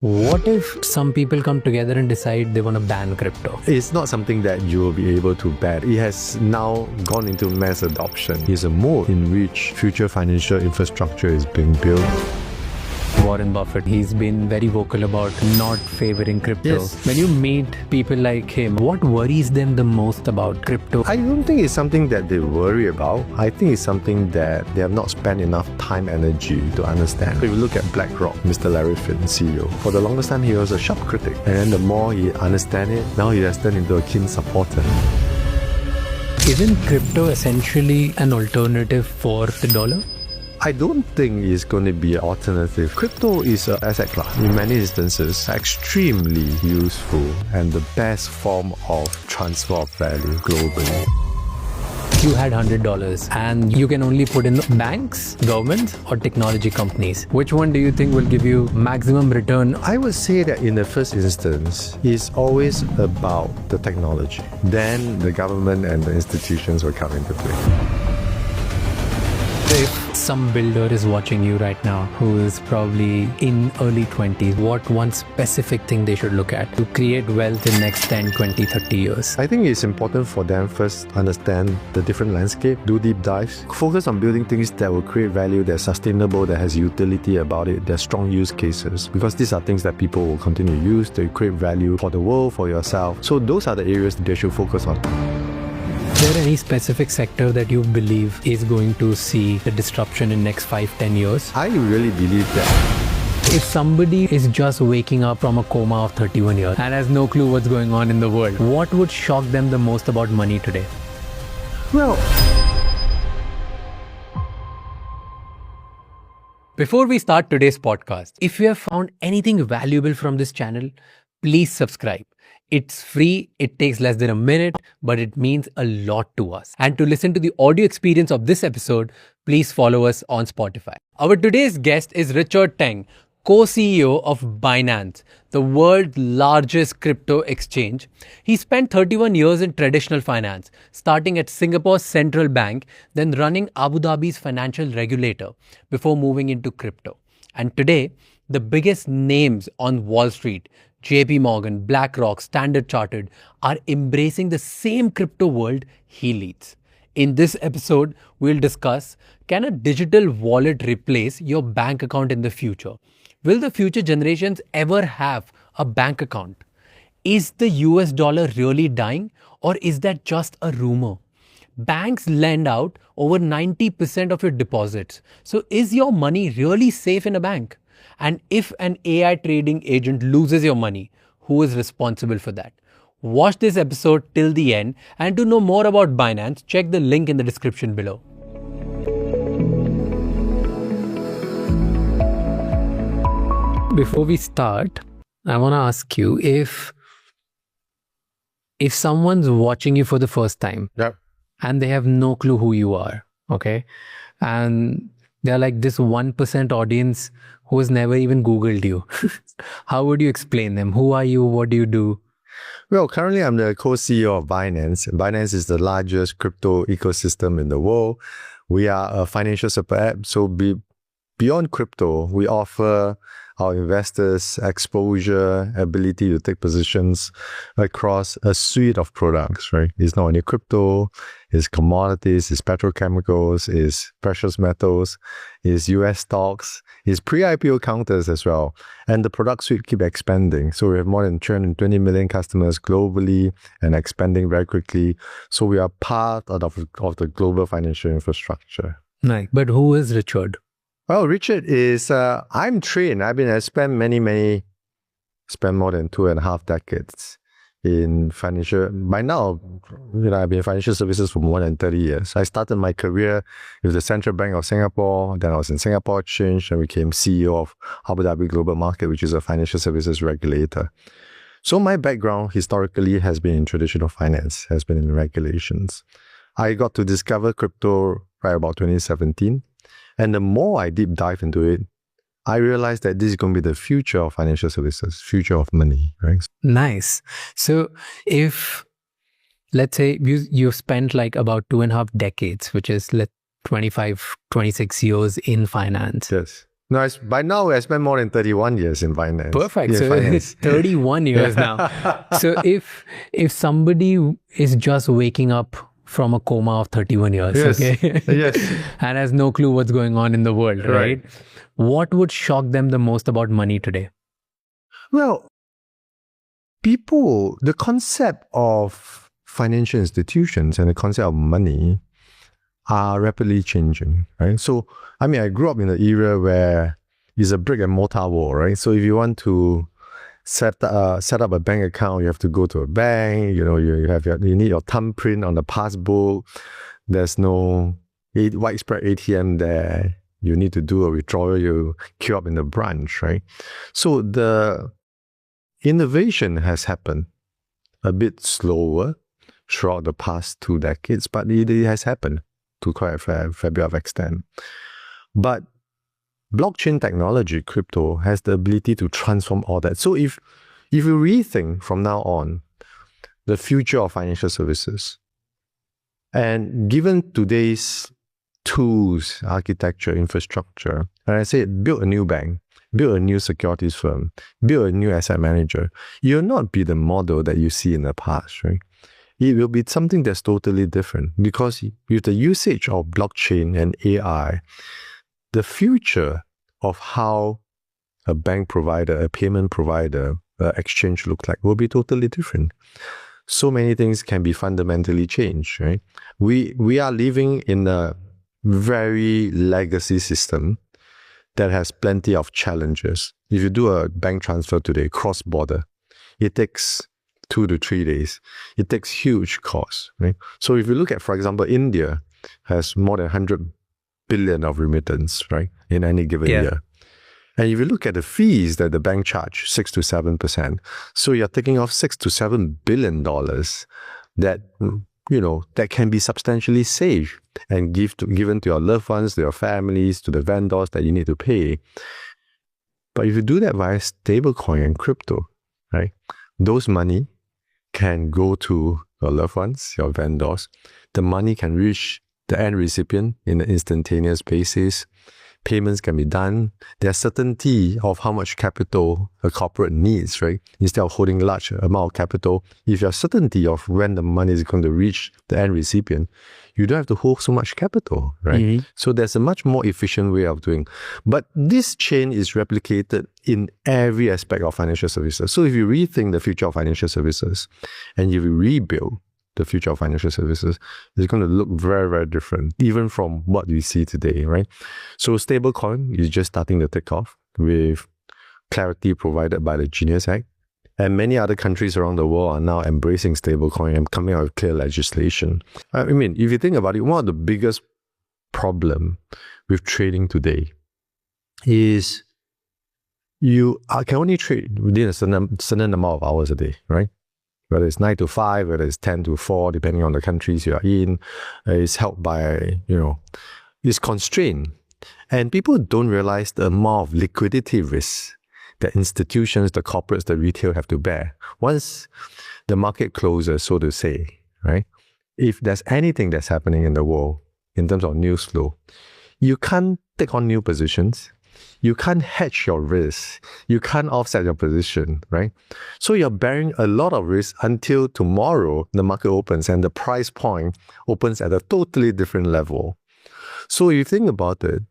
What if some people come together and decide they want to ban crypto? It's not something that you will be able to ban. It has now gone into mass adoption. It's a mode in which future financial infrastructure is being built. Warren Buffett, he's been very vocal about not favoring crypto. Yes. When you meet people like him, what worries them the most about crypto? I don't think it's something that they worry about. I think it's something that they have not spent enough time, energy to understand. If you look at BlackRock, Mr. Larry Fink, CEO, for the longest time he was a sharp critic. And then the more he understands it, now he has turned into a keen supporter. Isn't crypto essentially an alternative for the dollar? I don't think it's going to be an alternative. Crypto is an asset class. In many instances, extremely useful and the best form of transfer of value globally. You had $100 and you can only put in banks, governments, or technology companies. Which one do you think will give you maximum return? I would say that in the first instance, it's always about the technology. Then the government and the institutions will come into play. If some builder is watching you right now who is probably in early 20s, what one specific thing they should look at to create wealth in next 10, 20, 30 years? I think it's important for them first understand the different landscape, do deep dives, focus on building things that will create value, that's sustainable, that has utility about it, there's strong use cases, because these are things that people will continue to use, they create value for the world, for yourself. So those are the areas that they should focus on. Is there any specific sector that you believe is going to see the disruption in next 5-10 years? I really believe that. If somebody is just waking up from a coma of 31 years and has no clue what's going on in the world, what would shock them the most about money today? Well, before we start today's podcast, if you have found anything valuable from this channel, please subscribe. It's free, it takes less than a minute, but it means a lot to us. And to listen to the audio experience of this episode, please follow us on Spotify. Our today's guest is Richard Teng, co-CEO of Binance, the world's largest crypto exchange. He spent 31 years in traditional finance, starting at Singapore's central bank, then running Abu Dhabi's financial regulator before moving into crypto. And today, the biggest names on Wall Street, JP Morgan, BlackRock, Standard Chartered, are embracing the same crypto world he leads. In this episode, we'll discuss, can a digital wallet replace your bank account in the future? Will the future generations ever have a bank account? Is the US dollar really dying, or is that just a rumor? Banks lend out over 90% of your deposits. So is your money really safe in a bank? And if an AI trading agent loses your money, who is responsible for that? Watch this episode till the end, and to know more about Binance, check the link in the description below. Before we start, I want to ask you if someone's watching you for the first time, yep. and they have no clue who you are, okay? And they're like this 1% audience who has never even Googled you. How would you explain them? Who are you? What do you do? Well, currently I'm the co-CEO of Binance. Binance is the largest crypto ecosystem in the world. We are a financial super app. So beyond crypto, we offer our investors exposure, ability to take positions across a suite of products, right? It's not only crypto, it's commodities, it's petrochemicals, it's precious metals, it's US stocks, it's pre-IPO counters as well. And the product suite keeps expanding. So we have more than 320 million customers globally and expanding very quickly. So we are part of the global financial infrastructure. Nice. But who is Richard? Well, Richard is, I'm trained. I spent more than 2.5 decades in financial. By now, I've been in financial services for more than 30 years. I started my career with the Central Bank of Singapore. Then I was in Singapore Exchange and became CEO of Abu Dhabi Global Market, which is a financial services regulator. So my background historically has been in traditional finance, has been in regulations. I got to discover crypto right about 2017. And the more I deep dive into it, I realized that this is going to be the future of financial services, future of money, right? Nice. So if, let's say you've spent like about 2.5 decades, which is 25, 26 years in finance. Yes. No, by now I spent more than 31 years in finance. Perfect. Yeah, So it's 31 years now. So if somebody is just waking up from a coma of 31 years, Yes. okay, Yes. and has no clue what's going on in the world, right? Right. What would shock them the most about money today? Well, the concept of financial institutions and the concept of money are rapidly changing, right? So, I mean, I grew up in an era where it's a brick and mortar world, right? So if you want to set up a bank account, you have to go to a bank, you need your thumbprint on the passbook. There's no widespread ATM there. You need to do a withdrawal, you queue up in the branch, right? So the innovation has happened a bit slower throughout the past 2 decades, but it has happened to quite a fair bit of extent. But blockchain technology, crypto, has the ability to transform all that. So if you rethink from now on the future of financial services, and given today's tools, architecture, infrastructure, and I said, build a new bank, build a new securities firm, build a new asset manager, you'll not be the model that you see in the past, right? It will be something that's totally different, because with the usage of blockchain and AI, the future of how a bank provider, a payment provider, exchange look like will be totally different. So many things can be fundamentally changed, right? We are living in a very legacy system that has plenty of challenges. If you do a bank transfer today, cross-border, it takes 2 to 3 days. It takes huge costs, right? So if you look at, for example, India has more than 100 billion of remittance, right, in any given year. And if you look at the fees that the bank charge, 6 to 7%, so you're taking off $6 to $7 billion that, that can be substantially saved and given to your loved ones, to your families, to the vendors that you need to pay. But if you do that via stablecoin and crypto, right, those money can go to your loved ones, your vendors. The money can reach the end recipient in an instantaneous basis. Payments can be done. There's certainty of how much capital a corporate needs, right? Instead of holding large amount of capital, if you have certainty of when the money is going to reach the end recipient, you don't have to hold so much capital, right? Mm-hmm. So there's a much more efficient way of doing. But this chain is replicated in every aspect of financial services. So if you rethink the future of financial services and if you rebuild the future of financial services, is going to look very, very different, even from what we see today, right? So stablecoin is just starting to take off with clarity provided by the Genius Act. And many other countries around the world are now embracing stablecoin and coming out with clear legislation. I mean, if you think about it, one of the biggest problem with trading today is you can only trade within a certain amount of hours a day, right? Whether it's 9 to 5, whether it's 10 to 4, depending on the countries you are in, it's helped by, it's constrained. And people don't realize the amount of liquidity risk that institutions, the corporates, the retail have to bear. Once the market closes, so to say, right? If there's anything that's happening in the world in terms of news flow, you can't take on new positions. You can't hedge your risk. You can't offset your position, right? So you're bearing a lot of risk until tomorrow the market opens and the price point opens at a totally different level. So if you think about it,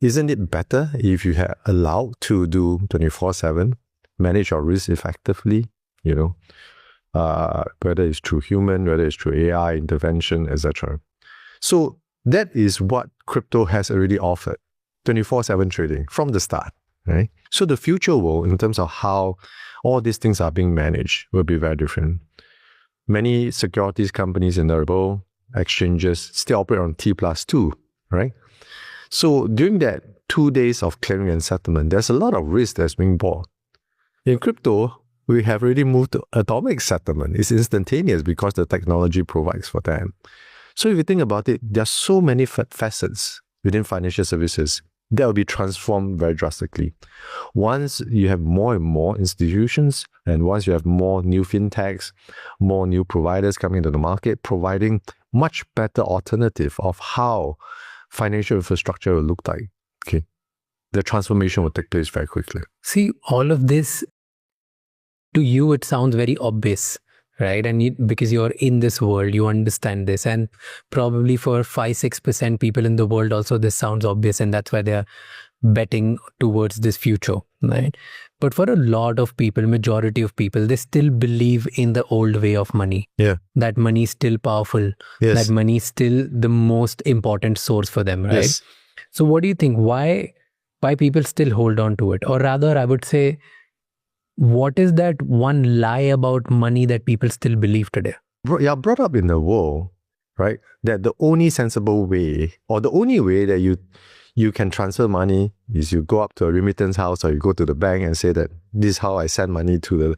isn't it better if you are allowed to do 24/7, manage your risk effectively, whether it's through human, whether it's through AI intervention, etc. So that is what crypto has already offered. 24/7 trading from the start, right? So the future world, in terms of how all these things are being managed, will be very different. Many securities companies in the world, exchanges, still operate on T+2, right? So during that 2 days of clearing and settlement, there's a lot of risk that's being bought. In crypto, we have already moved to atomic settlement. It's instantaneous because the technology provides for that. So if you think about it, there are so many facets within financial services that will be transformed very drastically. Once you have more and more institutions, and once you have more new fintechs, more new providers coming into the market, providing much better alternative of how financial infrastructure will look like. Okay. the transformation will take place very quickly. See, all of this, to you, it sounds very obvious, right? And because you're in this world, you understand this. And probably for 5-6% people in the world also, this sounds obvious. And that's why they're betting towards this future, right? But for a lot of people, majority of people, they still believe in the old way of money. Yeah. That money is still powerful. Yes. That money is still the most important source for them, right? Yes. So what do you think? Why people still hold on to it? Or rather, I would say, what is that one lie about money that people still believe today? You're brought up in the world, right? That the only sensible way, or the only way that you can transfer money is you go up to a remittance house or you go to the bank and say that this is how I send money to the...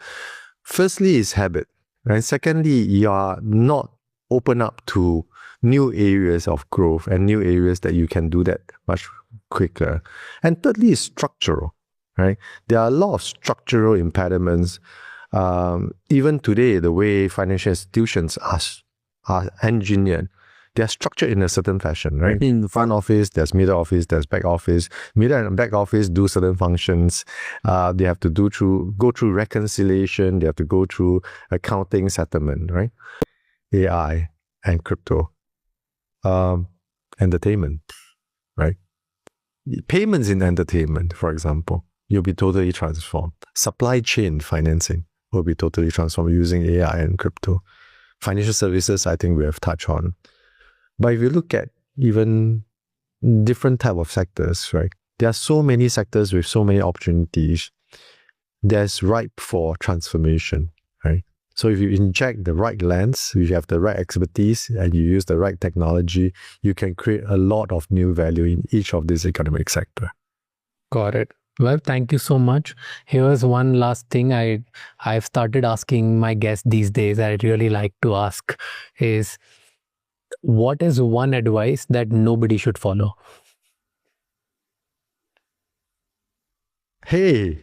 Firstly, is habit. And secondly, you are not open up to new areas of growth and new areas that you can do that much quicker. And thirdly, is structural, right? There are a lot of structural impediments. Even today, the way financial institutions are engineered, they're structured in a certain fashion, right? In the front office, there's middle office, there's back office. Middle and back office do certain functions. They have to go through reconciliation. They have to go through accounting, settlement, right? AI and crypto. Entertainment, right? Payments in entertainment, for example, you'll be totally transformed. Supply chain financing will be totally transformed using AI and crypto. Financial services, I think we have touched on. But if you look at even different type of sectors, right? There are so many sectors with so many opportunities that's ripe for transformation, right? So if you inject the right lens, if you have the right expertise, and you use the right technology, you can create a lot of new value in each of these economic sector. Got it. Well, thank you so much. Here's one last thing I've started asking my guests these days. I really like to ask is, what is one advice that nobody should follow? Hey,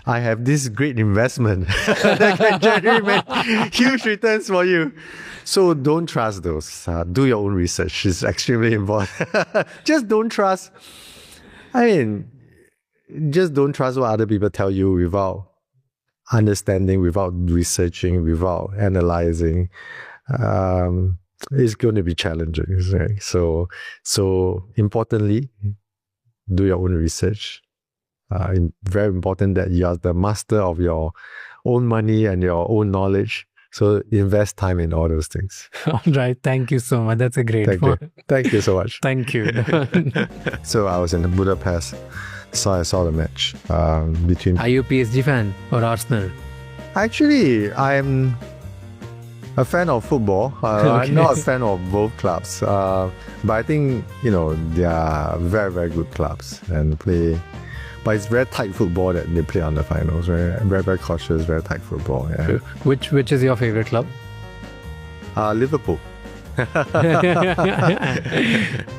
I have this great investment that can generate huge returns for you. So don't trust those. Do your own research. It's extremely important. Just don't trust. Just don't trust what other people tell you without understanding, without researching, without analyzing. It's going to be challenging, right? So importantly, do your own research. Very important that you are the master of your own money and your own knowledge. So invest time in all those things. All right. Thank you so much. That's a great Thank you. Thank you so much. Thank you. So I was in Budapest. So I saw the match between... Are you a PSG fan or Arsenal? Actually, I'm a fan of football. Okay. I'm not a fan of both clubs. But I think, they are very, very good clubs and play... But it's very tight football that they play on the finals. Very, very, very cautious, very tight football. Yeah. Which is your favorite club? Liverpool.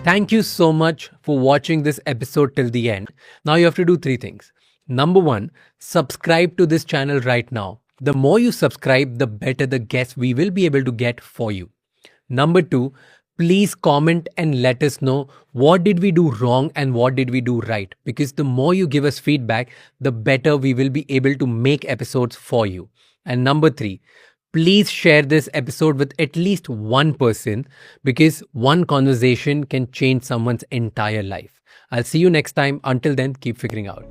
Thank you so much for watching this episode till the end. Now you have to do 3 things. Number 1, subscribe to this channel right now. The more you subscribe, the better the guests we will be able to get for you. Number 2, please comment and let us know what did we do wrong and what did we do right. Because the more you give us feedback, the better we will be able to make episodes for you. And number 3, please share this episode with at least one person, because one conversation can change someone's entire life. I'll see you next time. Until then, keep figuring out.